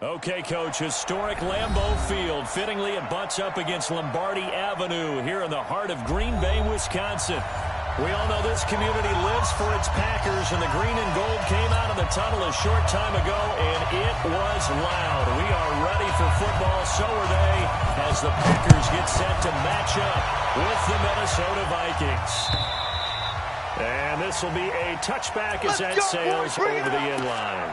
Okay, Coach, historic Lambeau Field. Fittingly, it butts up against Lombardi Avenue here in the heart of Green Bay, Wisconsin. We all know this community lives for its Packers, and the green and gold came out of the tunnel a short time ago, and it was loud. We are ready for football, so are they, as the Packers get set to match up with the Minnesota Vikings. And this will be a touchback as that sails over the end line.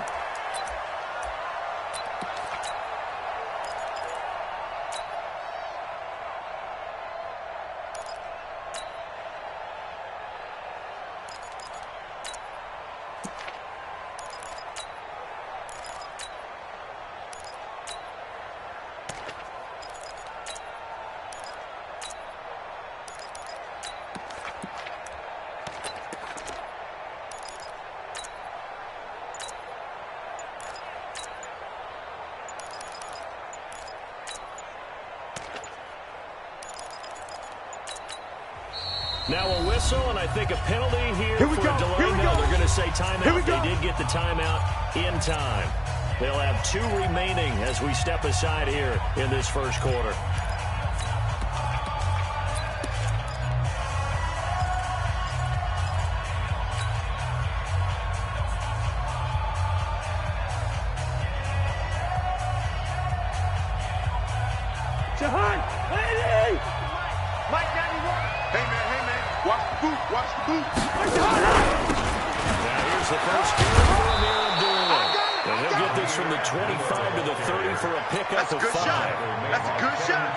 Now a whistle, and I think a penalty here for a delay. No, they're going to say timeout. They did get the timeout in time. They'll have 2 remaining as we step aside here in this first quarter. Watch the boot. Now here's the first carry for Amir Abdullah. And he'll get this from the 25 to the 30 for a pickup of 5. That's a good shot.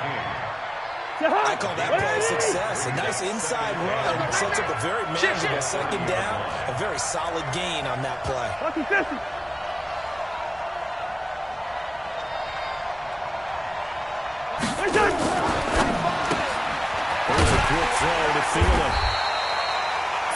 I call that play a success. A nice inside run. Sets up a very manageable second down. A very solid gain on that play. There's a quick throw to Thielen.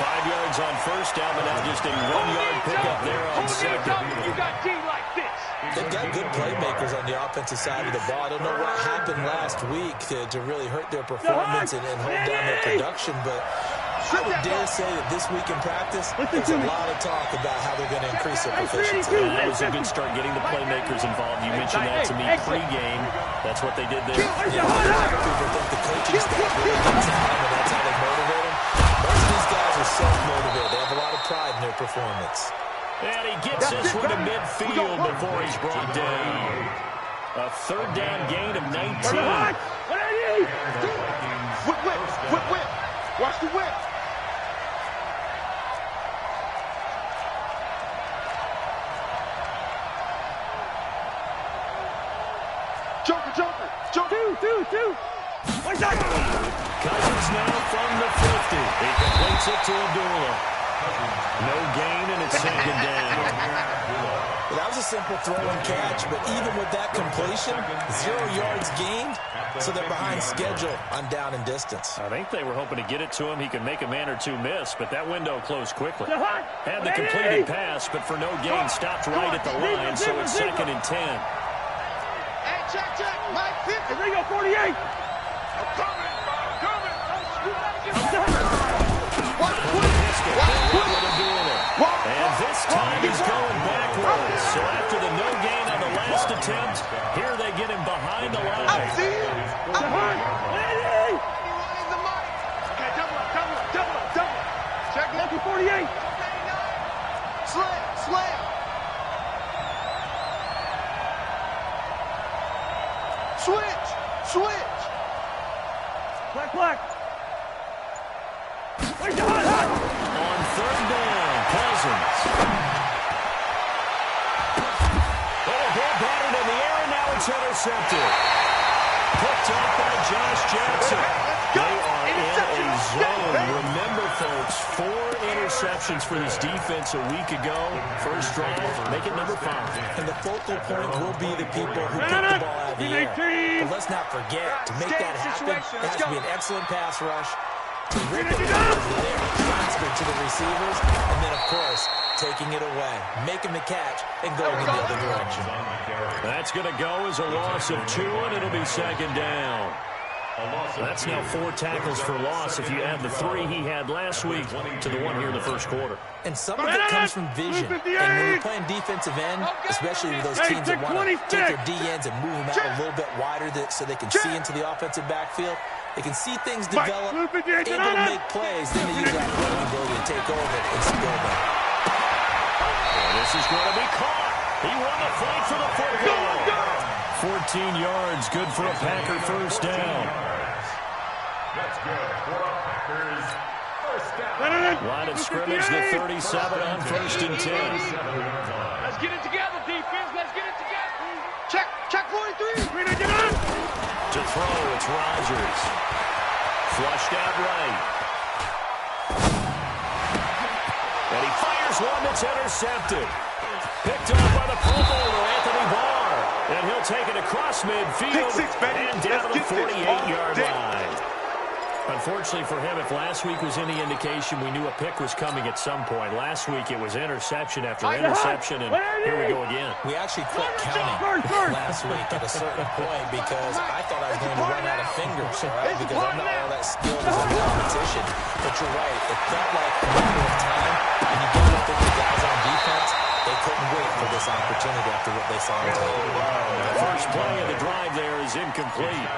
5 yards on first down, but now just a 1-yard pickup there on second. You got D like this. They've got good playmakers on the offensive side of the ball. I don't know what happened last week to really hurt their performance and hold down their production, but I would dare say that this week in practice, there's a lot of talk about how they're going to increase their proficiency. Well, that was a good start, getting the playmakers involved. You mentioned that to me pregame. That's what they did there. Yeah, a lot of people think the coaching staff really gets at them, and that's how they motivate them. Most of these guys are self-motivated. They have a lot of pride in their performance. And he gets this one to midfield before he's brought down. A third down gain of 19. Whip. Watch the whip. Joker. Two. Cousins now from the 50. He completes it to Abdullah. No gain, and it's second down. Well, that was a simple throw and catch, but even with that completion, 0 yards gained, so they're behind schedule on down and distance. I think they were hoping to get it to him. He could make a man or two miss, but that window closed quickly. Had the completed pass, but for no gain, stopped right at the line, so it's second and 10. Hey, check. Mike 50. There you go, 48. And this time he's going backwards. So after the no gain on the last attempt, here they get him behind the line. Okay, double up. Check it. 48. Slam. Switch. Black. On third down, Cousins. Ball batted in the air, and now it's intercepted. Picked up by Josh Jackson. They are in a zone. Remember, folks, 4 interceptions for this defense a week ago. First drive, make it number 5. And the focal point will be the people who pick the ball out of the air. But let's not forget, to make that happen, it has to be an excellent pass rush, to rip it out of the air, transfer to the receivers, and then, of course, taking it away, making the catch, and going in the other direction. That's going to go as a loss of 2, and it'll be second down. That's now 4 tackles for loss if you add the 3 he had last week to the 1 here in the first quarter. And some of it comes from vision. And when you're playing defensive end, especially with those teams that want to take their D-ends and move them out a little bit wider so they can see into the offensive backfield, they can see things develop, able to make plays, then they use that running ability to take over and spill them. And this is going to be caught. He won the fight for the football. 14 yards, good for a Packer first down. That's good for a Packers first down. Line of scrimmage, the 37 on 1st and 10. Let's get it together, defense. Let's get it together. Check 43. To throw, it's Rodgers. Flushed out right. And he fires one that's intercepted. Picked up by the Pro Bowler, Anthony Barr. And he'll take it across midfield and down to the 48-yard line. Unfortunately for him, if last week was any indication, we knew a pick was coming at some point. Last week it was interception after interception, and here we go again. We actually quit counting last week at a certain point because I thought I was going to run out of fingers, all right? Because I'm not all that skilled as a competition. But you're right. It felt like a matter of time, and you get up with the guys on defense. They couldn't wait for this opportunity after what they saw on tape. The first play of the drive there is incomplete.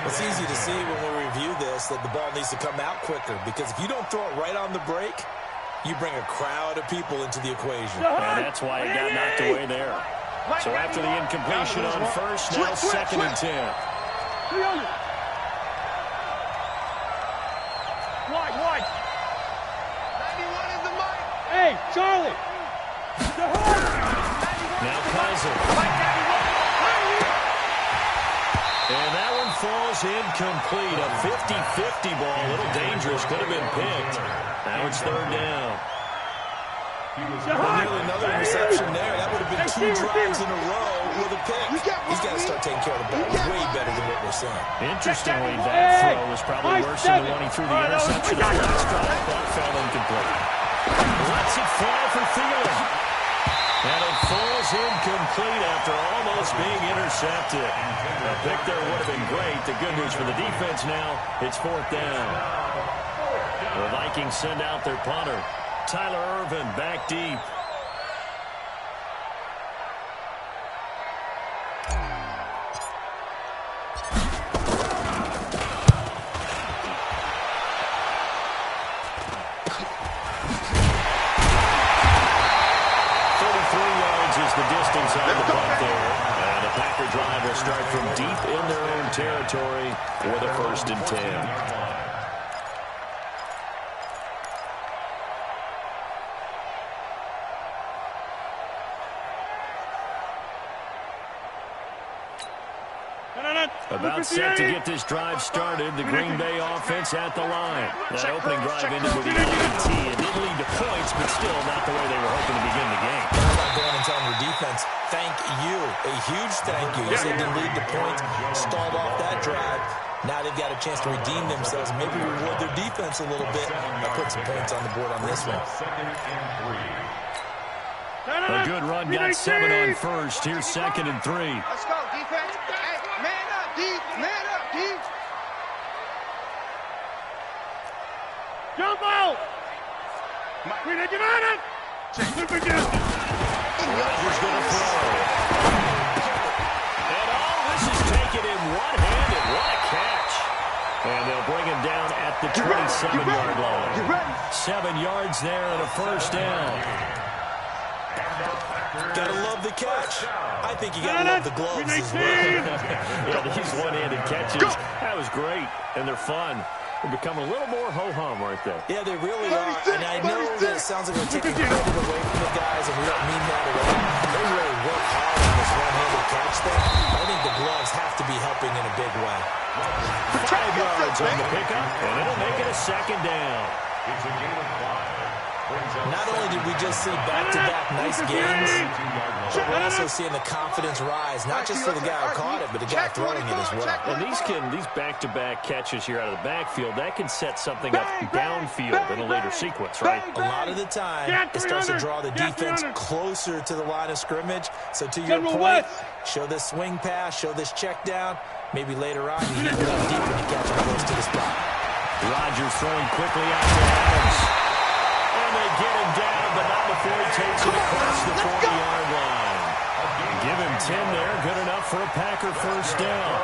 It's easy to see when we review this that the ball needs to come out quicker because if you don't throw it right on the break, you bring a crowd of people into the equation. And that's why it got knocked away there. So after the incompletion on first, now 2nd and 10. Wide. 91 is the mic. Hey, Charlie. Now Kaiser. And that one falls incomplete. A 50-50 ball. A little dangerous. Could have been picked. Now it's 3rd down. Well, nearly another interception there. That would have been 2 drives in a row with a pick. He's got to start taking care of the ball way better than what we're seeing. Interestingly, that throw was probably worse than the one he threw the interception on last drive. That fell incomplete. Lets it fly for Thielen. And it falls incomplete after almost being intercepted. A pick there would have been great. The good news for the defense now, it's 4th down. The Vikings send out their punter. Tyler Ervin back deep. The distance on the punt there. And the Packer drive will start from deep in their own territory with a 1st and 10. About set to get this drive started. The Green Bay offense at the line. That opening drive ended with the AT. It didn't lead to points, but still not the way they were hoping to begin the game. How about going and telling your defense, thank you. A huge thank you. You said it didn't lead to points. Stalled off that drive. Now they've got a chance to redeem themselves. Maybe reward their defense a little bit. I'll put some points on the board on this one. A good run got 7 on first. Here's 2nd and 3. Let's go, defense. Hey, man up, D. Man up, D. Jump out. Rodgers going to throw. And this is taken in one-handed. What a catch. And they'll bring him down at the 27-yard line. 7 yards there and a first down. Gotta love the catch. I think you gotta love the gloves as well. Yeah, these one-handed catches, that was great, and they're fun. They're becoming a little more ho-hum, aren't they? Yeah, they really are. And I know that it sounds like we're taking credit away from the guys, and we don't mean that at all. They really work hard on this one-handed catch thing. I think the gloves have to be helping in a big way. 5 yards on the pickup, and it'll make it a 2nd down. It's a game of 5. Not only did we just see back-to-back nice gains, but we're also seeing the confidence rise, not just for the guy who caught it, but the guy throwing it as well. And these back-to-back catches here out of the backfield, that can set something up downfield in a later sequence, right? A lot of the time, it starts to draw the defense closer to the line of scrimmage. So to your point, show this swing pass, show this check down, Maybe later on you need to go deep when you catch him close to the spot. Rodgers throwing quickly out to Adams. And they get him down, but not before he takes it across the 40-yard line. Give him 10 there. Good enough for a Packer first down.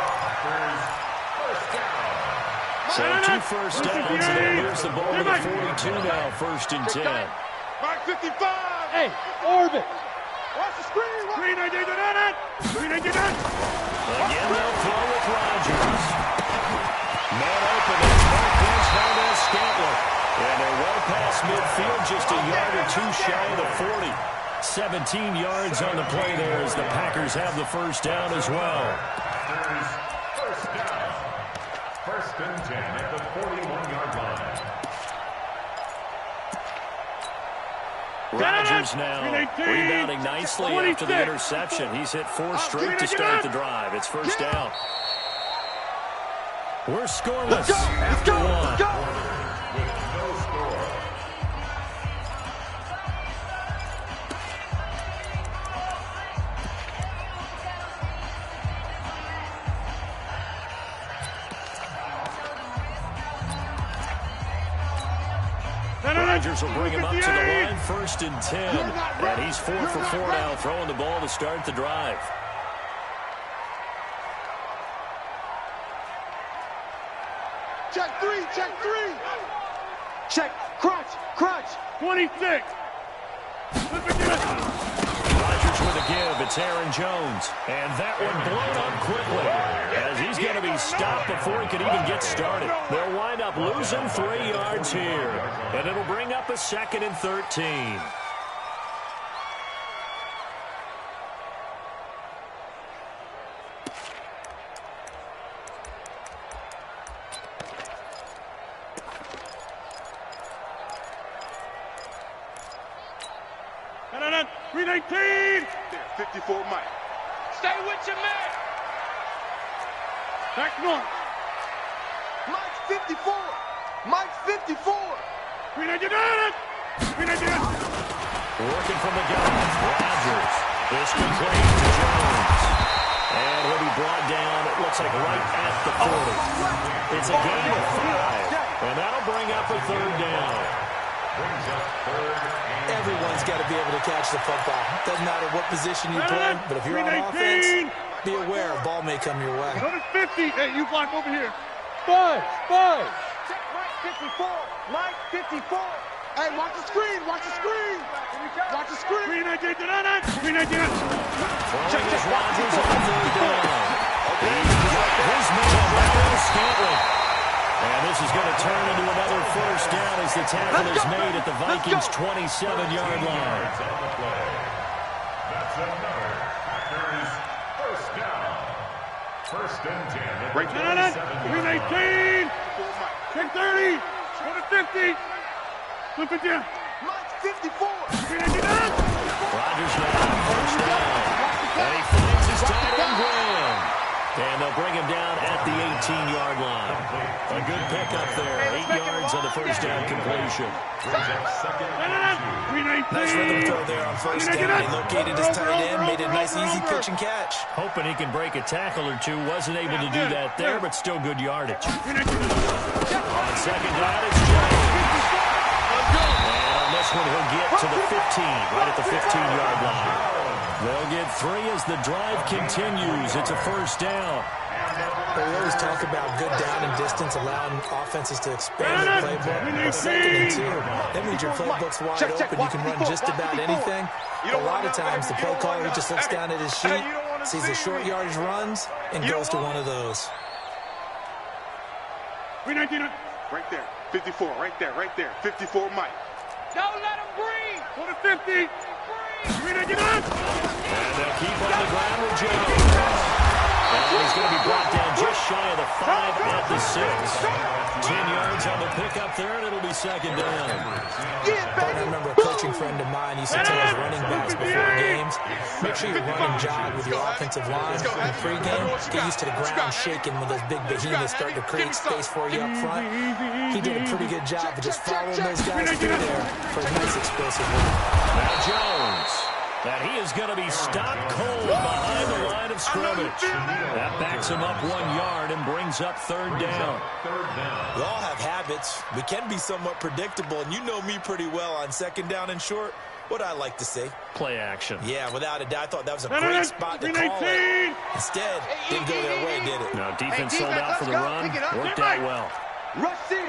So 2 first downs, and they lose the ball to the 42 now, first and 10. Mark 55. Hey, orbit. Watch the screen. Screen, I did it. Screen, I did it. Again, they'll throw with Rodgers. Man open, it's Marquez Valdez-Scantling. And they're well past midfield, just a yard or two shy of the 40. 17 yards on the play there as the Packers have the first down as well. First down. First and 10 at the 41-yard line. Rodgers now rebounding nicely after the interception. He's hit 4 straight to start the drive. It's first down. We're scoreless after 1. Rodgers will bring him up to the line, first and 10. And he's 4 for 4 now, throwing the ball to start the drive. Check 3, check 3. Check, crunch. 26. Rodgers with a give. It's Aaron Jones. And that one blown up quickly as he's going to be stopped before he could even get started. They'll wind up losing 3 yards here. And it'll bring up a 2nd and 13. And 319. 54 Mike. Stay with your man. Back north. Mike's 54. Mike's 54. 399. 399. Working from the gun. Rodgers. This complete to Jones. And he'll be brought down, it looks like right at the 40. It's a gain of 5. And that'll bring up a 3rd down. Everyone's got to be able to catch the football. Doesn't matter what position you play, but if you're on offense, be aware a ball may come your way. 150. Hey, you block over here. 5. Check Mike 54. Mike 54. Hey, watch the screen. Watch the screen. Watch the screen. 399. 399. Check Rodgers on 3rd down. His man, Valdez-Scantling. And this is going to turn into another first down as the tackle is made at the Vikings' 27-yard line. That's another Packers first down. First and 10. Break 319. Check 30. 150. Flip it down. Mike's 54. 399. Rodgers now on first down. And he finds his tight end, Graham. And they'll bring him down at the 18-yard line. A good pickup there. 8 yards on the first down completion. Nice rhythm throw there on first down. He located his tight end, made a nice easy pitch and catch. Hoping he can break a tackle or two. Wasn't able to do that there, but still good yardage. On second down, it's Jones. And on this one, he'll get to the 15, right at the 15-yard line. They'll get 3 as the drive continues. It's a first down. But we always talk about good down and distance, allowing offenses to expand their playbook. But 2nd and 2, that means your playbook's wide open. You can run just about anything. A lot of times, the play caller just looks down at his sheet, sees the short yardage runs, and goes to one of those. 319. Right there. 54. Right there. 54 Mike. Don't let him breathe. 150. 399. And they'll keep on the ground with Jones. And he's going to be brought down just shy of the 5 at the 6. 10 yards on the pickup there, and it'll be 2nd down. I remember a coaching friend of mine used to tell his running backs before games, make sure you run and jog with your offensive line in the pregame. Get used to the ground shaking when those big behemoths start to create space for you up front. He did a pretty good job of just following those guys through there for a nice explosive run. Now Jones. And he is going to be stopped cold behind the line of scrimmage. That backs him up 1 yard and brings up third down. We all have habits. We can be somewhat predictable, and you know me pretty well on second down and short. What I like to say? Play action. Yeah, without a doubt. I thought that was a great spot to call it. Instead, didn't go their way, did it? No, defense sold out for the run. Worked out well. Rush in.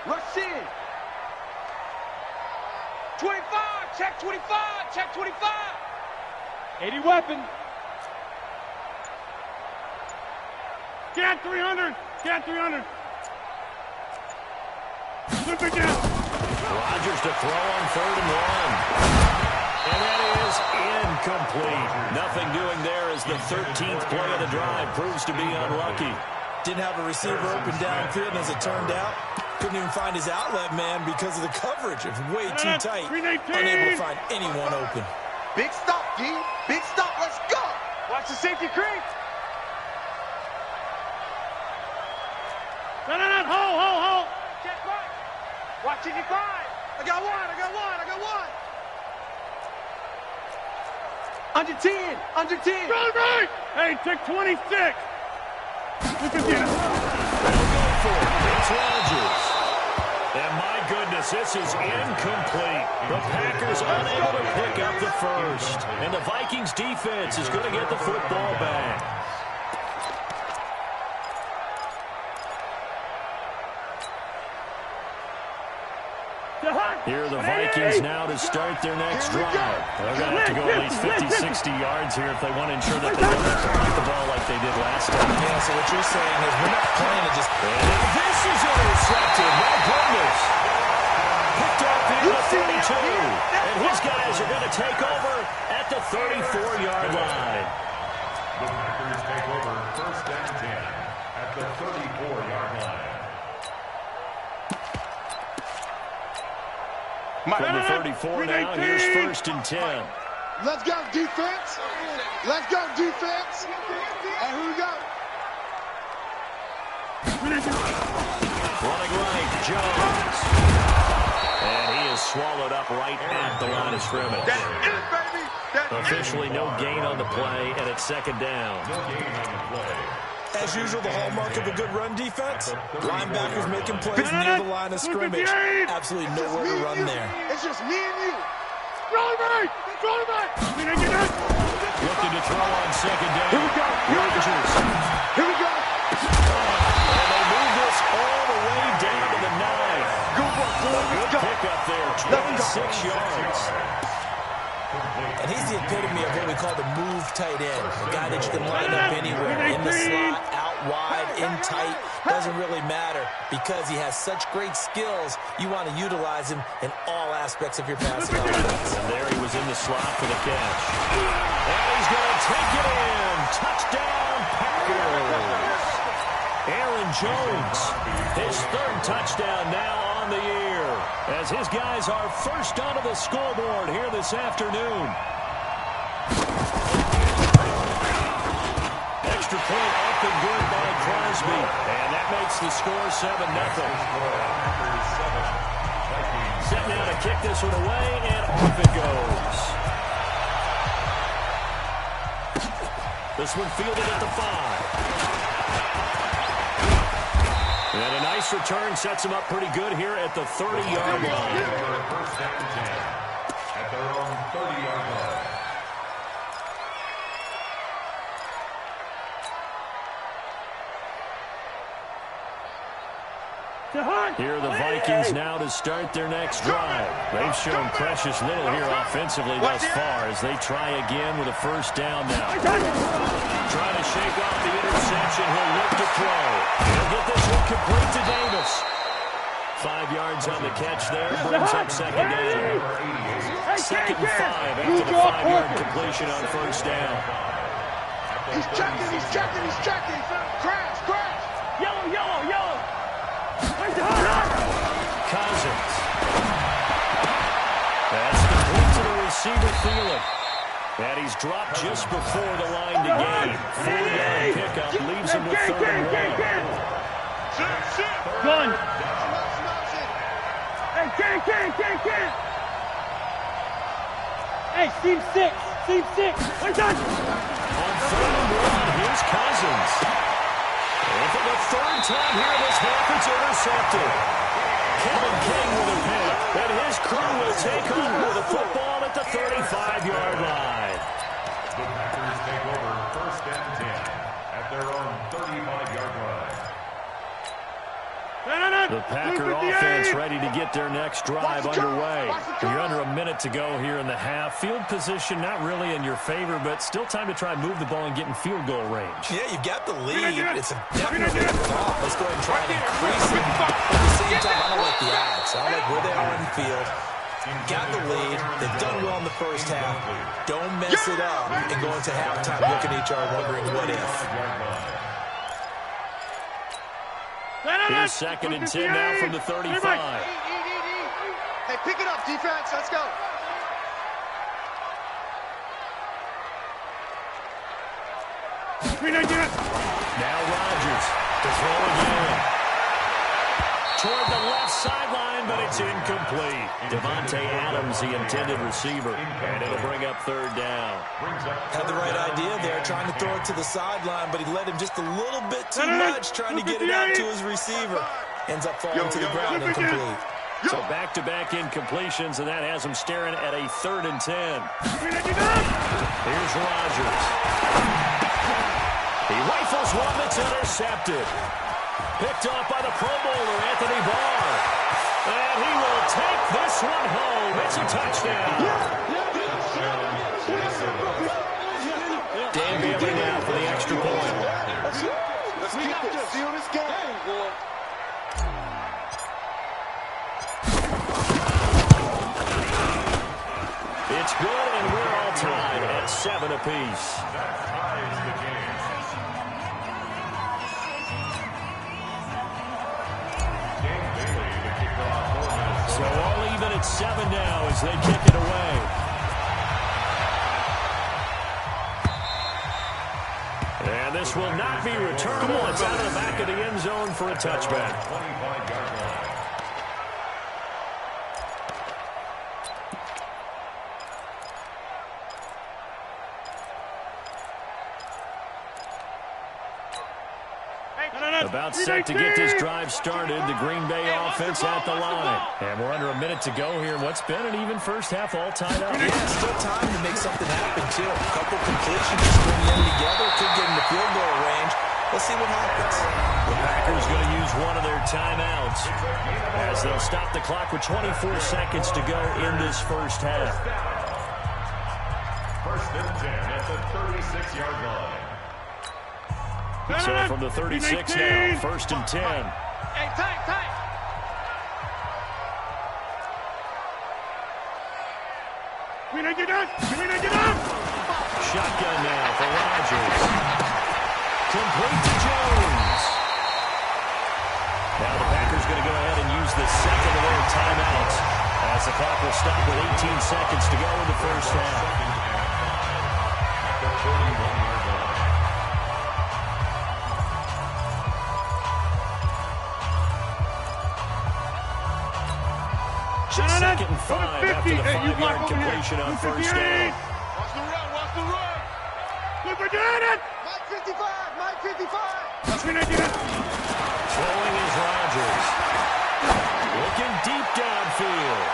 Rush in. 25. Check 25. Check 25. 80 weapon. Get 300. Get 300. Flip it down. Rodgers to throw on 3rd and 1. And that is incomplete. Nothing doing there as the 13th play of the drive proves to be unlucky. Didn't have a receiver open downfield, and as it turned out, couldn't even find his outlet man because of the coverage. It was way too tight. Unable to find anyone open. Big stop, D. Big stop. Let's go. Watch the safety creep. No. Hold. Check right. Watch 85. I got one. Under 10. Under 10. Run right. Hey, check 26. Look at this. They'll go for it. It's Rodgers. And my goodness, this is incomplete. The Packers unable to pick up the first. And the Vikings defense is going to get the football back. Here are the Vikings now to start their next drive. They're going to have to go at least 50, 60 yards here if they want to ensure that they don't have to punt the ball like they did last time. Yeah, so what you're saying is we're not playing to just... And this is intercepted. My goodness. Picked off the 32. And his guys are going to take over at the 34-yard line. The Packers take over 1st and 10 at the 34-yard line. From the 34 now, here's 1st and 10. Let's go, defense. Let's go, defense. And here we go. Running right, Jones. And he is swallowed up right at the line of scrimmage. That's it, baby. Officially no gain on the play, and it's 2nd down. No gain on the play. As usual, the hallmark of a good run defense, linebackers making plays near the line of scrimmage. Absolutely nowhere to run there. It's just me and you. Run right. Looking to throw on 2nd down. Here we go. Rodgers. Here we go. And they move this all the way down to the 9. Good work, boy. Good pick up there, 26 yards. And he's the epitome of what we call the move tight end. A guy that you can line up anywhere. In the slot, out wide, in tight. Doesn't really matter because he has such great skills. You want to utilize him in all aspects of your passing offense. And there he was in the slot for the catch. And he's going to take it in. Touchdown, Packers. Aaron Jones, his 3rd touchdown now on the year, as his guys are first onto the scoreboard here this afternoon. Extra point up and good by Crosby, and that makes the score 7-0. Set now to kick this one away, and off it goes. This one fielded at the 5. And a nice return sets him up pretty good here at the 30-yard line. 1st and 10 at their own 30-yard line. Here are the Vikings now to start their next drive. They've shown precious little here offensively thus far as they try again with a 1st down now. Trying to shake off the interception. He'll look to throw. He'll get this one complete to Davis. 5 yards on the catch there. Brings up 2nd down. 2nd and 5 after the 5-yard completion on 1st down. He's checking. Crash. Yellow. Cousins. That's complete to the receiver, Thielen. And he's dropped just before the line to gain. 4-yard pickup leaves him with 3rd and 1. Gun. Hey, can't. Hey, team 6. Team 6. We're done. On 3rd and 1, here's Cousins. And for the 3rd time here this half, it's intercepted. Kevin King with a pick. And his crew will take over with the football at the 35-yard line. The Packers take over 1st and 10 at their own 35-yard line. The Packer offense ready to get their next drive underway. You're under a minute to go here in the half. Field position not really in your favor, but still time to try and move the ball and get in field goal range. Yeah, you've got the lead. It's a definitely off. Let's go ahead and try and increase it. At the same time, I don't like the odds. I like where they are on the field. Got the lead. They've done well in the first half. Don't mess it up and go into halftime looking at each other wondering what if. Here's 2nd and 10 now from the 35. Hey, pick it up, defense. Let's go. Now Rodgers to throw again. Toward the left sideline, but it's incomplete. Devontae Adams, the intended receiver, and it'll bring up 3rd down. Had the right idea there, trying to throw it to the sideline, but he let him just a little bit too much, trying to get it out to his receiver. Ends up falling to the ground incomplete. So back-to-back incompletions, and that has him staring at a 3rd and 10. Here's Rodgers. He rifles one that's intercepted. Picked off by the Pro Bowler, Anthony Barr. And he will take this one home. It's a touchdown. Dan Bailey now for the extra point. Let's keep this. Seal this game, boy. It's good, and we're all tied at 7 apiece. That ties the game. So all even at 7 now as they kick it away. And this will not be returnable. It's out of the back of the end zone for a touchback. 25-yard line. About set to get this drive started. The Green Bay offense at the line. And we're under a minute to go here. What's been an even first half, all tied up. Yeah, still time to make something happen, too. A couple completions to bring them together. Could get in the field goal range. Let's see what happens. The Packers going to use one of their timeouts as they'll stop the clock with 24 seconds to go in this first half. 1st and 10 at the 36-yard line. So from the 36 now, 1st and 10. Hey, tight. Shotgun now for Rodgers. Complete to Jones. Now the Packers going to go ahead and use the second of their timeouts as the clock will stop with 18 seconds to go in the first half. At the 41-yard line. Second and 5 after the 5-yard completion on first down. Watch the run. Look, we're doing it. Mike 55. Throwing is Rodgers. Looking deep downfield.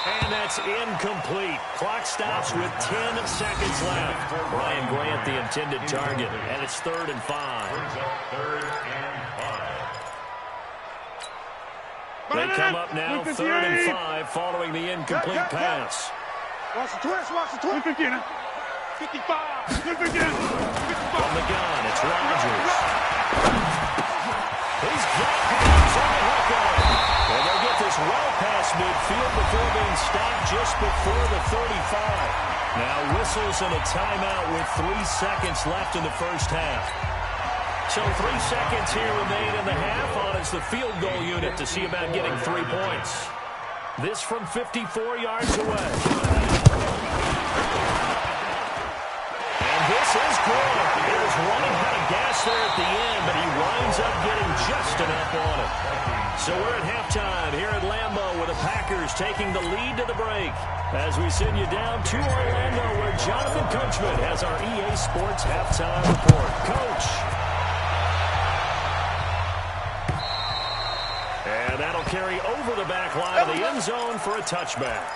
And that's incomplete. Clock stops with 10 seconds left. Ryan Grant, the intended target, and it's 3rd and 5. Brings up 3rd and 5. They come up now, 3rd and 5, following the incomplete pass. Watch the twist. 55. From the gun, it's Rodgers. He's dropped on the hook on it. And they'll get this well past midfield before being stopped just before the 35. Now whistles and a timeout with 3 seconds left in the first half. So 3 seconds here remain in the half on as the field goal unit to see about getting 3 points. This from 54 yards away. And this is good. He was running out of gas there at the end, but he winds up getting just enough on it. So we're at halftime here at Lambeau with a Packers taking the lead to the break as we send you down to Orlando where Jonathan Coachman has our EA Sports halftime report. Coach. And that'll carry over the back line of the end zone for a touchback.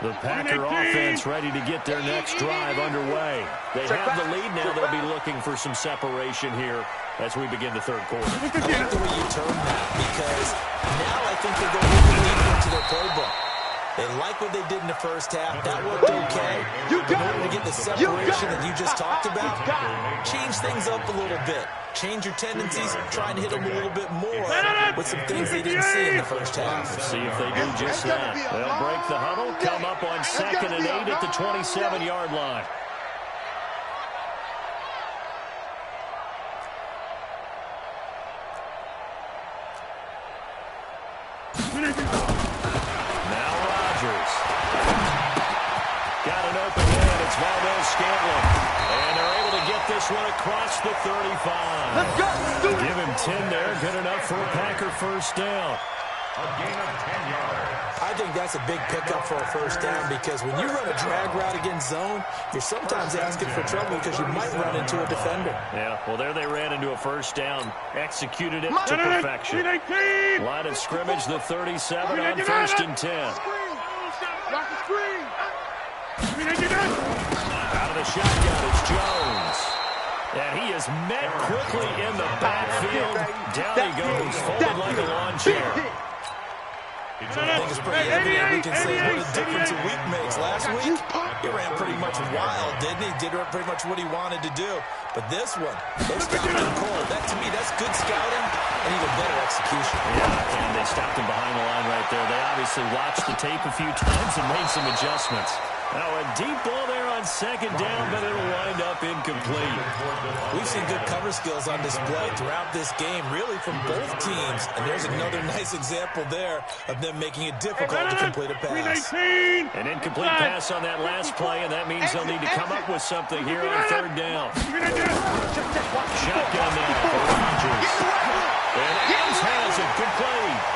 The Packer offense ready to get their next drive underway. They have the lead now. They'll be looking for some separation here as we begin the third quarter. I like the way you term that because now I think they go really deep into their playbook. They like what they did in the first half. That worked okay. In order to get the separation that you just talked about, change things up a little bit. Change your tendencies, try and hit them a little bit more with some things they didn't see in the first half. We'll see if they do just that. They'll break the huddle, come up on 2nd and 8 at the 27-yard line. Now Rodgers. Got an open man. It's Valdez-Scantling. And they're able to get this one across the 35. Let's go. Give him 10 there. Good enough for a Packer first down. A gain of 10 yards. I think that's a big pickup for a first down because when you run a drag route against zone, you're sometimes asking for trouble because you might run into a defender. Yeah, well, there they ran into a first down. Executed it to perfection. Line of scrimmage, the 37 on 1st and 10. Watch the screen. Out of the shotgun, it's Jones. And he is met quickly in the backfield. Down he goes, folded like a lawn chair. I think it's pretty evident we can say what a difference a week makes. Last week, he ran pretty much wild, didn't he? Did pretty much what he wanted to do. But this one, they stopped him cold. That, to me, that's good scouting and even better execution. Yeah, and they stopped him behind the line right there. They obviously watched the tape a few times and made some adjustments. Now a deep ball there on 2nd down, but it'll wind up incomplete. We've seen good cover skills on display throughout this game, really from both teams. And there's another nice example there of them making it difficult to complete a pass. An incomplete pass on that last play, and that means they'll need to come up with something here on 3rd down. Shotgun now for Rodgers. And Adams has it. Good play.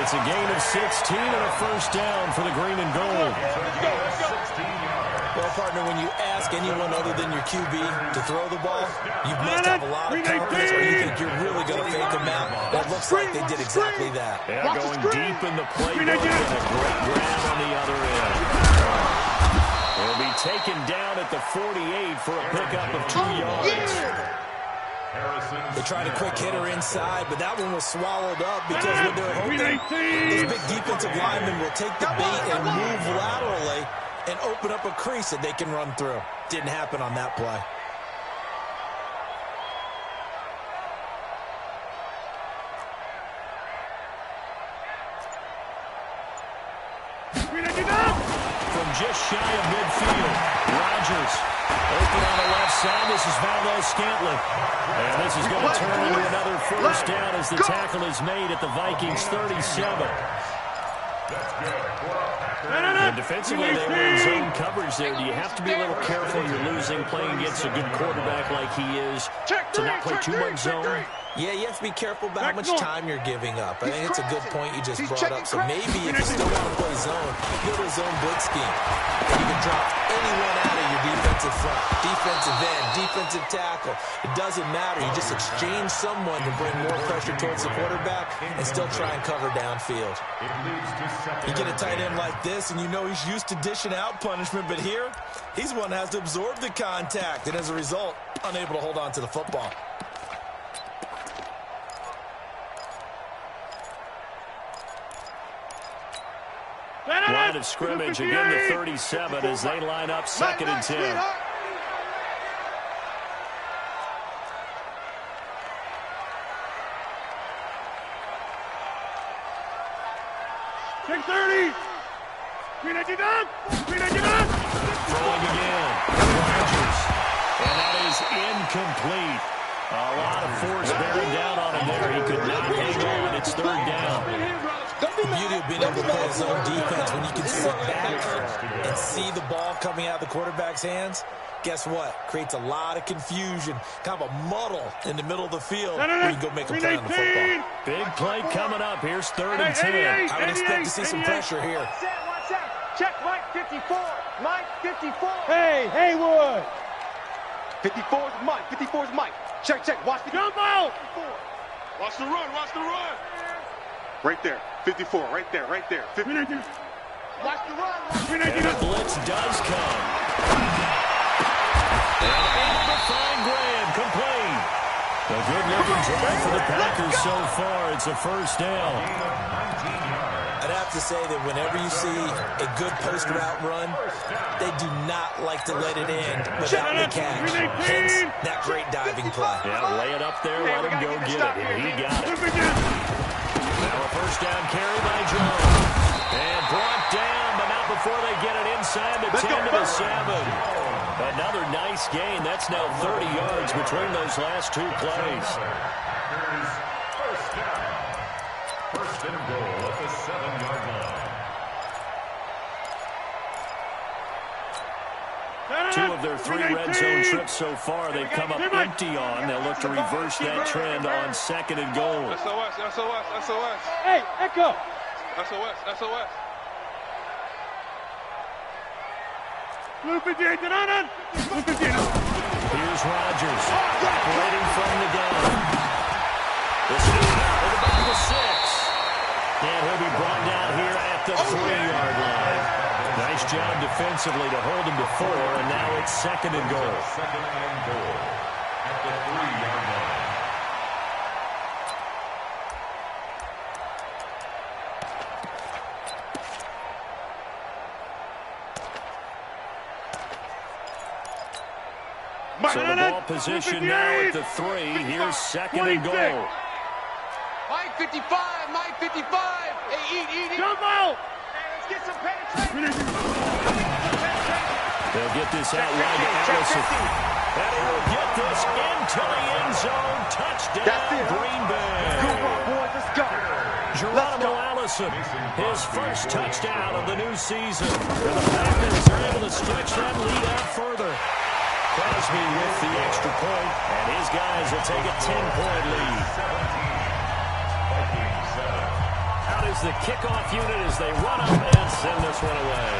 It's a gain of 16 and a first down for the green and gold. Well, partner, when you ask anyone other than your QB to throw the ball, you must have a lot of confidence or you think you're really going to fake them out. That looks like they did exactly that. Yeah, going deep in the playbook and a great grab on the other end. They'll be taken down at the 48 for a pickup of 2 yards. They tried a quick hitter inside, but that one was swallowed up because what they're hoping, this big defensive lineman will take the bait and move laterally and open up a crease that they can run through. Didn't happen on that play. From just shy of midfield, Rodgers open on the left side. This is Valdez-Scantling. And this is going to turn into another first down as the tackle is made at the Vikings 37. And defensively, they were in zone coverage there. Do you have to be a little careful? You're losing, playing against a good quarterback like he is, to not play too much zone? Yeah, you have to be careful about how much time you're giving up. I think it's a good point you just brought up. So maybe if you still want to play zone, go to a zone blitz scheme. And you can drop anyone out of your defensive front, defensive end, defensive tackle. It doesn't matter. You just exchange someone to bring more pressure towards the quarterback and still try and cover downfield. You get a tight end like this, and you know he's used to dishing out punishment, but here, he's one that has to absorb the contact, and as a result, unable to hold on to the football. Line of scrimmage, again the 37 as they line up 2nd and 10. Throwing again. Rodgers. And that is incomplete. A lot of force bearing down on him there. He could not hang on. It's third down. The beauty of being able to play zone defense when you can sit back and see the ball coming out of the quarterback's hands, guess what? Creates a lot of confusion, kind of a muddle in the middle of the field where you can go make a play on the football. Big play coming up. Here's third and 10. I would expect to see some pressure here. Watch out. Check Mike 54. Mike 54. Hey, Haywood. 54 is Mike. 54 is Mike. Check. Watch the jump out. 54. Watch the run. Watch the run. Right there. 54. Right there. 50. Watch the run. And the blitz does come. And able to find Graham. Complete. A good-looking drive for the Packers so far. It's a first down. I'd have to say that whenever you see a good post route run, they do not like to let it in without the catch. Hence, that great diving play. Yeah, lay it up there, let him go get it, and he got it. Now a first down carry by Jones. And brought down, but not before they get it inside the 10 to the 7. Another nice gain. That's now 30 yards between those last two plays. First down. First and goal at the 7-yard line. Two of their three red zone trips so far, they've come up empty on. They'll look to reverse that trend on second and goal. SOS. Hey, Echo. SOS. Here's Rodgers, operating from the gun. The snap at about the 6. And he'll be brought down here at the 3-yard line. Nice job defensively to hold him to 4, and now it's second and goal. Second and goal at the 3-yard line. So the ball position now at the 3. Here's second and goal. Mike 55. Hey, eat. Jump out. Let's get some penetration. They'll get this out wide to Allison. And he will get this into the end zone. Touchdown, Green Bay. Good run, boys. Let's go. Geronimo Allison, his first touchdown of the new season. And the Packers are able to stretch that lead out further. Crosby with the extra point, and his guys will take a 10-point lead. Out is the kickoff unit as they run up and send this one away.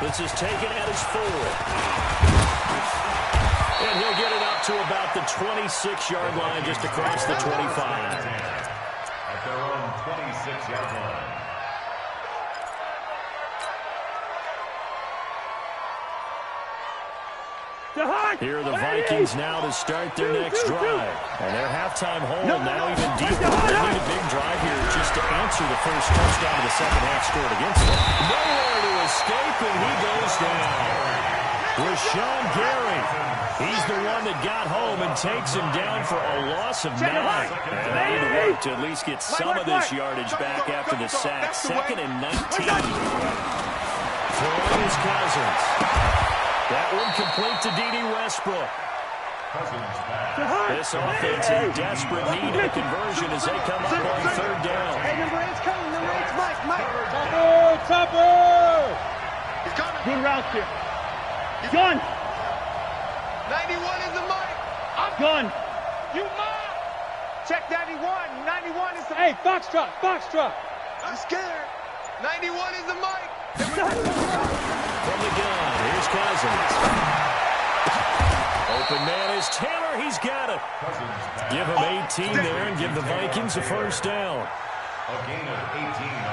This is taken at his 4. And he'll get it up to about the 26-yard line, just across the 25. At their own 26-yard line. Here are the Vikings now to start their next drive. And their halftime hole now even deeper. They need a big drive here just to answer the first touchdown of the second half scored against them. Nowhere to escape, and he goes down. Rashawn Gary. He's the one that got home and takes him down for a loss of 9. And they need to work to at least get some of this yardage back after the sack. Second and 19. Throwing his Cousins. That one complete to D.D. Westbrook. This offense in desperate need of a conversion as they come up on third down. Hey, number 8's coming. Number 8's Mike. Topper! He's coming. Good route here. Gun! 91 is the Mike. Gun! You Mike. Check 91. 91 is the... Hey, Foxtrot! I'm scared. 91 is the Mike. From the gun, here's Cousins. Open man is Taylor. He's got it. Give him 18 there and give the Vikings a first down. A gain of 18.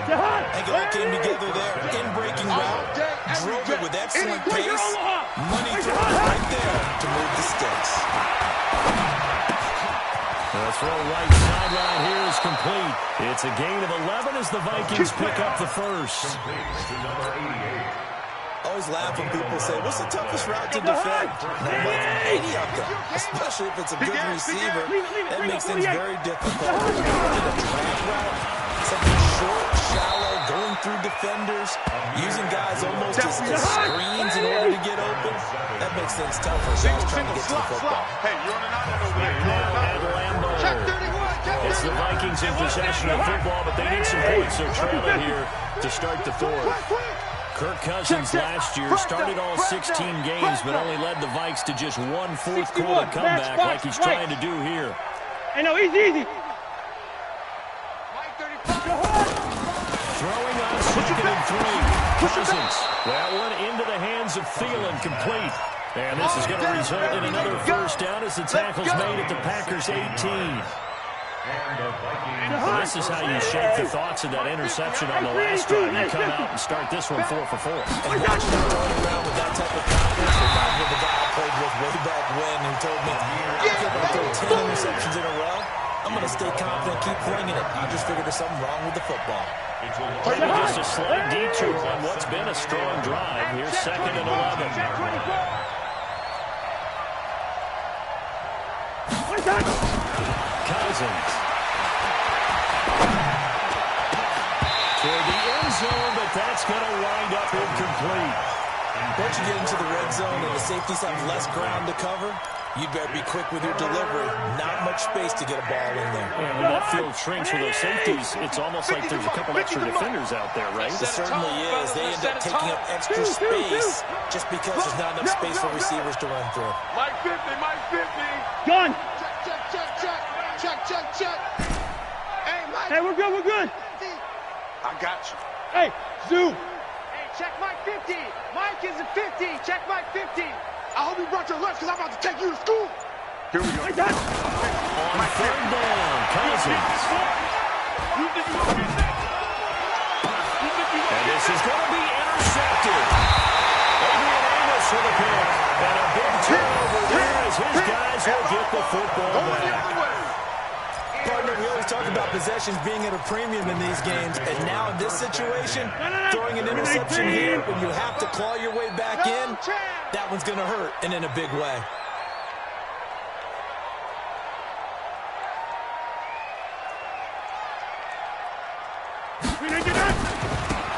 And it all came together there. In-breaking route. Drove it with excellent pace. Money thrown right there to move the sticks. The throw right sideline here is complete. It's a gain of 11 as the Vikings pick up the first. To number 88. Always laugh when people say, what's the toughest route to defend? And I'm like, 80 of them. Especially if it's a good receiver. That makes things very difficult. A drag route, something short, shallow, going through defenders, using guys almost as screens in order to get open. That makes things tough for guys trying to get to the football. Hey, you're on an island over there. Now at Lambeau. Check 31. It's the Vikings in possession of football, but they need some points. They're trailing here to start the fourth. Kirk Cousins last year started all 16 games, but only led the Vikes to just one fourth-quarter comeback like he's trying to do here. Hey, no, easy. Throwing on 2nd and 3. Cousins. That one into the hands of Thielen, complete. And this is going to result in another first down as the tackle's made at the Packers' 18. This is how you shape the thoughts of that interception on the last drive. You come out and start this one 4 for 4. And watching him running around with that type of confidence reminds me of the guy I played with way back when who told me, if I'm going to throw 10 interceptions in a row, I'm going to stay confident, keep flinging it. I just figured there's something wrong with the football. Maybe just a slight detour on what's been a strong drive. Here's 2nd and 11. Cousins. Toward the end zone, but that's going to wind up incomplete. Once you get into the red zone and the safeties have less ground to cover, you'd better be quick with your delivery. Not much space to get a ball in there. And when that field shrinks with those safeties, it's almost like there's a couple extra defenders out there, right? It certainly is. They end up taking up extra space just because there's not enough space for receivers to run through. Mike 50, Mike 50. Gun. Check. Hey, Mike. Hey, we're good. I got you. Hey, Zoo. Hey, check Mike 50. Mike is a 50. Check Mike 50. I hope you brought your lunch because I'm about to take you to school. Here we go. Like that. On 3rd down, Cousins. And this is going to be intercepted. Adrian Amos with a pick. And a big turnover there as his guys will get the football back. Partner, we always talk about possessions being at a premium in these games, and now in this situation, throwing an interception here when you have to claw your way back in, that one's going to hurt, and in a big way.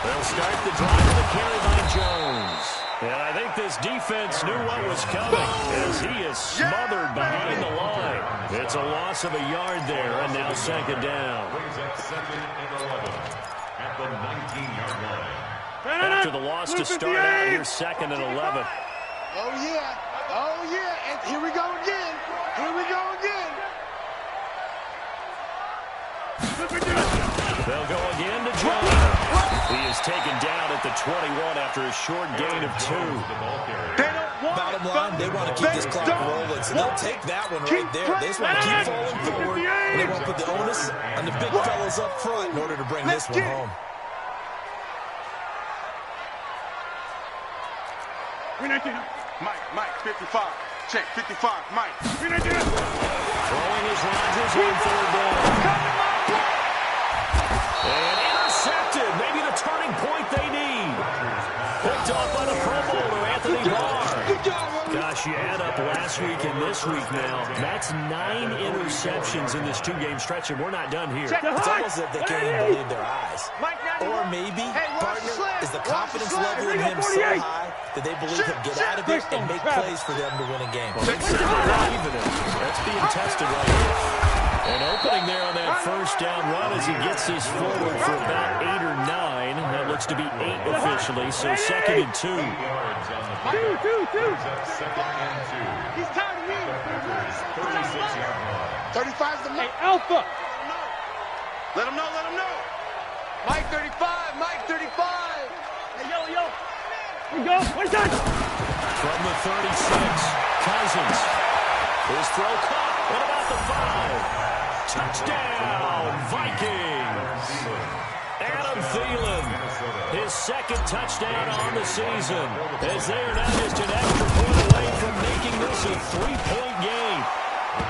They'll start the drive with a carry by Jones. And I think this defense knew what was coming as he is smothered behind the line. It's a loss of a yard there, and now 2nd down. Brings up 2nd and 11 at the 19-yard line. After the loss to start out, here's 2nd and 11. Oh, yeah. And here we go again. They'll go again to Jones. He is taken down at the 21 after a short gain of 2. Bottom line, they want to keep this clock rolling, so they'll take that one right there. They just want to keep falling forward, and they want to put the onus on the big fellas up front in order to bring this one home. Mike, 55. Check, 55, Mike. Throwing is Rodgers on 3rd down. And intercepted. Maybe the turning point they need. Picked off by the Pro Bowler, Anthony Barr. Gosh, you add up last week and this week now. That's 9 interceptions in this 2-game stretch, and we're not done here. It's almost as if they can't even believe their eyes. Or maybe, partner, is the confidence level in him so high that they believe he'll get out of it and make plays for them to win a game. Well, that's being tested right here. And opening there on that first down run as he gets this forward for about 8 or 9. That looks to be 8 officially, so 2nd and 2. 2 yards on the play. Brings up 2nd and 2. He's tired of me. 36-yard line. 35's the Hey, Alpha. Let him know. Mike 35. Mike 35. Hey, yo. We go. What's that? From the 36, Cousins. His throw caught. What about the 5? Touchdown, Vikings. Adam Thielen, his 2nd touchdown on the season, as they are now just an extra point away from making this a 3-point game.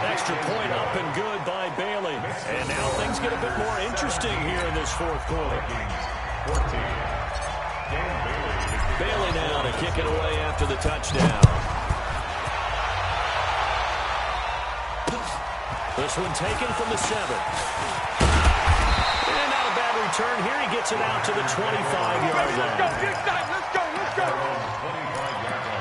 Extra point up and good by Bailey. And now things get a bit more interesting here in this 4th quarter. 14. Bailey now to kick it away after the touchdown. This one taken from the 7. And not a bad return here. He gets it out to the 25-yard line. Let's go, get inside. Let's go, let's go. 25-yard line.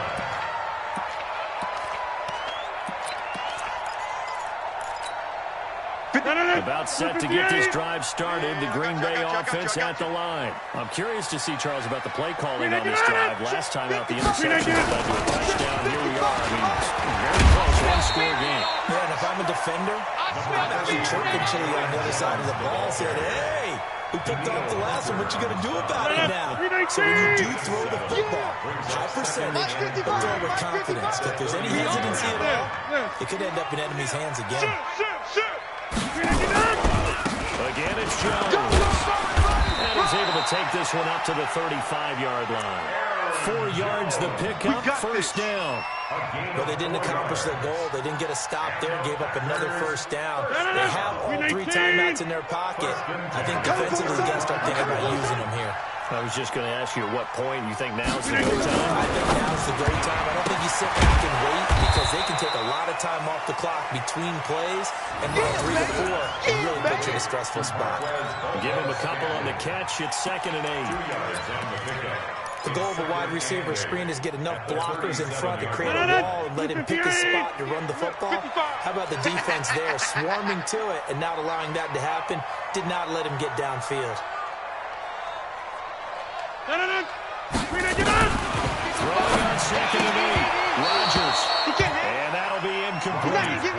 About set to get this drive started. The Green Bay offense at the line. I'm curious to see, Charles, about the play calling on this drive. Last time out, the interception led to a touchdown. Here we are. I mean, very close, one-score game. Yeah, and if I'm a defender, I'm actually chirping Chili on the other side of the ball, saying, hey, we picked off the last one. What you going to do about it now? So when you do throw the football, high percentage, but throw with confidence. If there's any hesitancy at all, it could end up in enemy's hands again. Again, it's Jones. And he's able to take this one up to the 35-yard line. 4 yards the pickup, first down. But they didn't accomplish their goal. They didn't get a stop there, gave up another first down. They have all 3 timeouts in their pocket. I think defensively, you got to start thinking about using them here. I was just going to ask you at what point you think now's the go time? I think now's the great time. I don't think you sit back and wait because they can take a lot of time off the clock between plays and run 3 to 4 and really put you in a stressful spot. Give him a couple on the catch. It's 2nd and 8. The goal of a wide receiver screen is get enough blockers in front to create a wall and let him pick his spot to run the football. How about the defense there, swarming to it and not allowing that to happen? Did not let him get downfield. Throwing on 2nd and 8. Rodgers. And that'll be incomplete.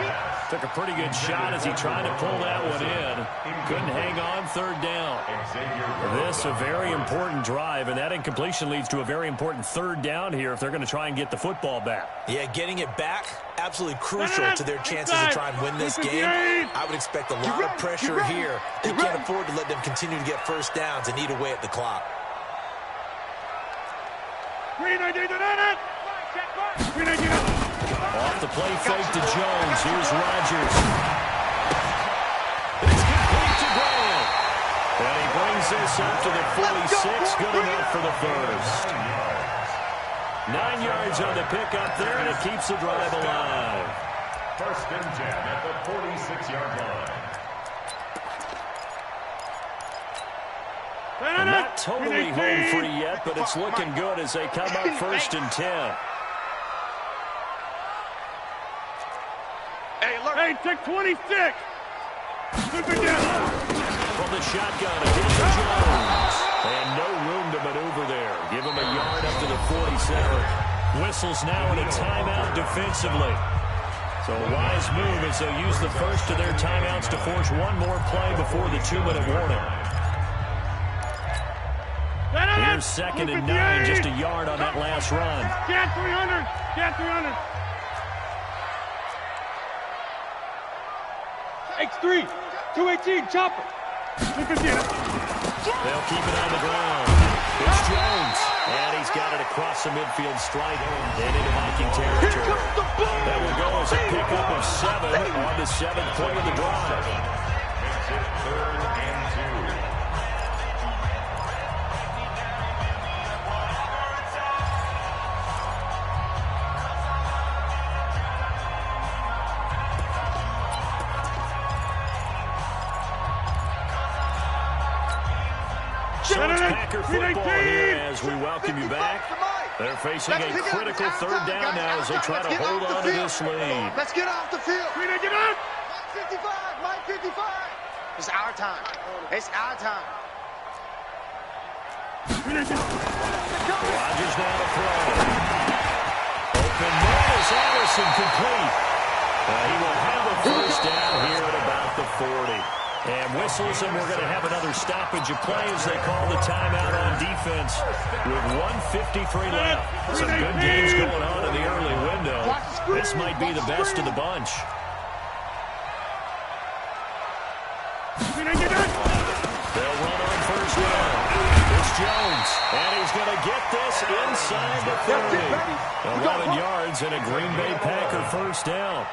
Took a pretty good shot as he tried to pull that one in. Couldn't hang on, 3rd down. This a very important drive, and that incompletion leads to a very important 3rd down here if they're going to try and get the football back. Yeah, getting it back, absolutely crucial to their chances to try and win this game. I would expect a lot of pressure here. They can't afford to let them continue to get first downs and eat away at the clock. Off the play fake to Jones. Here's Rodgers. It's complete to Graham. And he brings this up to the 46. Good enough for the first. 9 yards on the pickup there, and it keeps the drive alive. 1st and 10 at the 46-yard line. Not totally home free yet, but it's looking good as they come up 1st and 10. Hey, take 26. Flip it down. From the shotgun, again to Jones. And no room to maneuver there. Give him a yard up to the 47. Whistles now in a timeout defensively. So a wise move as they'll use the first of their timeouts to force one more play before the 2-minute warning. Here's 2nd and 9, just a yard on that last run. Get 300. Get 300. X3, 218, chopper. They'll keep it on the ground. It's Jones. And he's got it across the midfield stripe and into Viking territory. That will go as a pickup of 7 on the 7th play of the drive. 3rd and 2. So it's Packer football here as we welcome you back. They're facing a critical 3rd down now as they try to hold on to this lead. Let's get off the field. Get up. Mike 55, Mike 55. It's our time. It's our time. Rodgers now to throw. Open man is Anderson complete. He will have a first down here at about the 40. And whistles, and we're going to have another stoppage of play as they call the timeout on defense with 1:53 left. Some good games going on in the early window. This might be the best of the bunch. They'll run on first down. It's Jones, and he's going to get this inside the 30. 11 yards and a Green Bay Packer first down.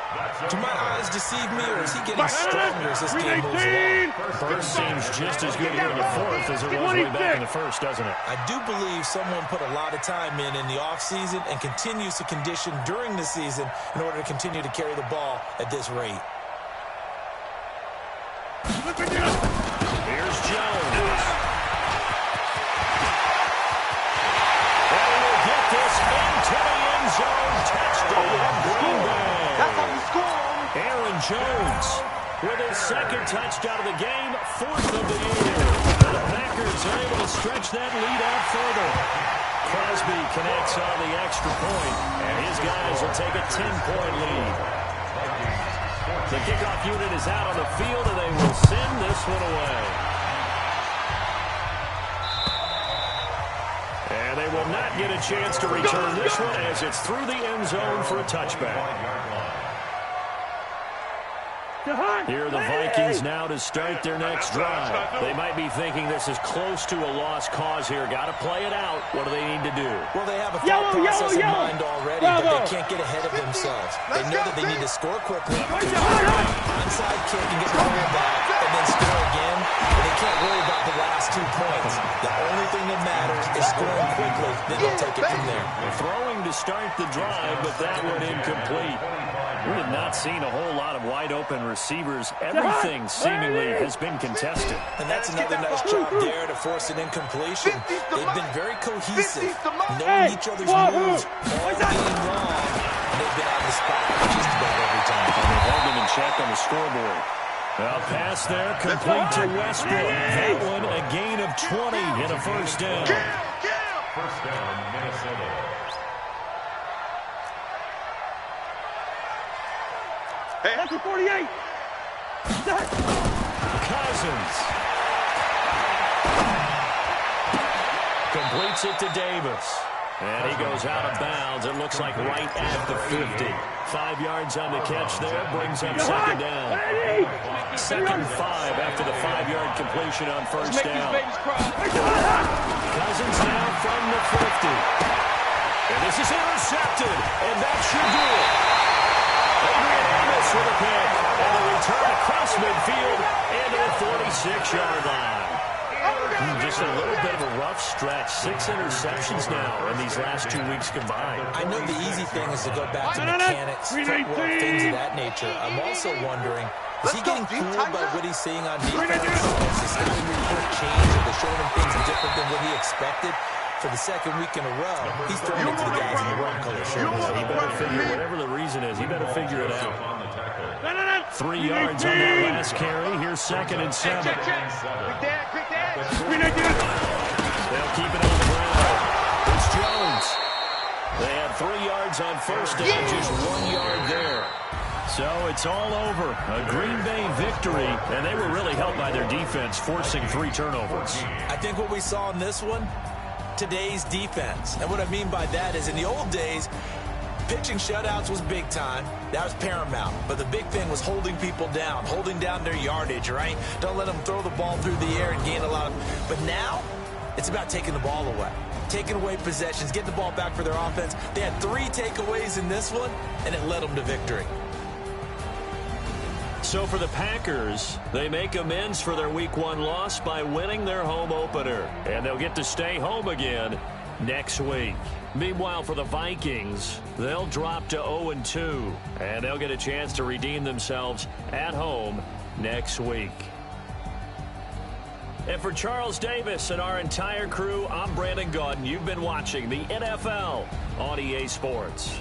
Do my eyes deceive me, or is he getting stronger as this game moves along? First seems just as good here in the 4th as it was way back in the 1st, doesn't it? I do believe someone put a lot of time in the offseason and continues to condition during the season in order to continue to carry the ball at this rate. Here's Jones. Jones with his second touchdown of the game, 4th of the year. The Packers are able to stretch that lead out further. Crosby connects on the extra point, and his guys will take a 10-point lead. The kickoff unit is out on the field, and they will send this one away. And they will not get a chance to return this one as it's through the end zone for a touchback. Here are the Vikings now to start their next drive. They might be thinking this is close to a lost cause here. Got to play it out. What do they need to do? Well, they have a thought process in mind already, but they can't get ahead of themselves. They know that they need to score quickly, onside kick and get the ball back, and then score again. And they can't worry about the last 2 points. The only thing that matters is scoring quickly. Then they'll take it from there. Throwing to start the drive, but that one incomplete. We have not seen a whole lot of wide-open receivers. Everything seemingly has been contested. And that's another nice job there to force an incompletion. They've been very cohesive, knowing each other's moves all game long. And they've been on the spot just about every time. And they held them in check on the scoreboard. Now pass there, complete to Westbrook. That one a gain of 20 and a first down. First down, Minnesota. Hey, that's a 48. Cousins. Completes it to Davis. And he goes out of bounds. It looks like right at the 50. 5 yards on the catch there. Brings up second down. 2nd and 5 after the 5-yard completion on first down. Cousins now from the 50. And this is intercepted. And that should do it. Adrian Amos with a pick. And the return across midfield into the 46-yard line. Just a little bit of a rough stretch. 6 interceptions now in these last 2 weeks combined. I know the easy thing is to go back to mechanics, footwork, things of that nature. I'm also wondering, is he getting fooled by what he's seeing on defense? Has the scouting report changed? Are they showing him things different than what he expected? For the second week in a row, he's throwing it to the guys in the wrong color shirts. He better figure, whatever the reason is, he better figure it out. 3 yards on that last carry. Here's 2nd and 7. Quick dad, quick dad. They'll keep it on the ground. It's Jones. They had 3 yards on first down, just 1 yard there. So it's all over. A Green Bay victory, and they were really helped by their defense, forcing 3 turnovers. I think what we saw in this one, today's defense. And what I mean by that is in the old days, pitching shutouts was big time. That was paramount. But the big thing was holding people down, holding down their yardage, right? Don't let them throw the ball through the air and gain a lot of... But now, it's about taking the ball away. Taking away possessions, getting the ball back for their offense. They had 3 takeaways in this one, and it led them to victory. So for the Packers, they make amends for their Week 1 loss by winning their home opener. And they'll get to stay home again next week. Meanwhile, for the Vikings, they'll drop to 0-2. And they'll get a chance to redeem themselves at home next week. And for Charles Davis and our entire crew, I'm Brandon Gaudin. You've been watching the NFL on EA Sports.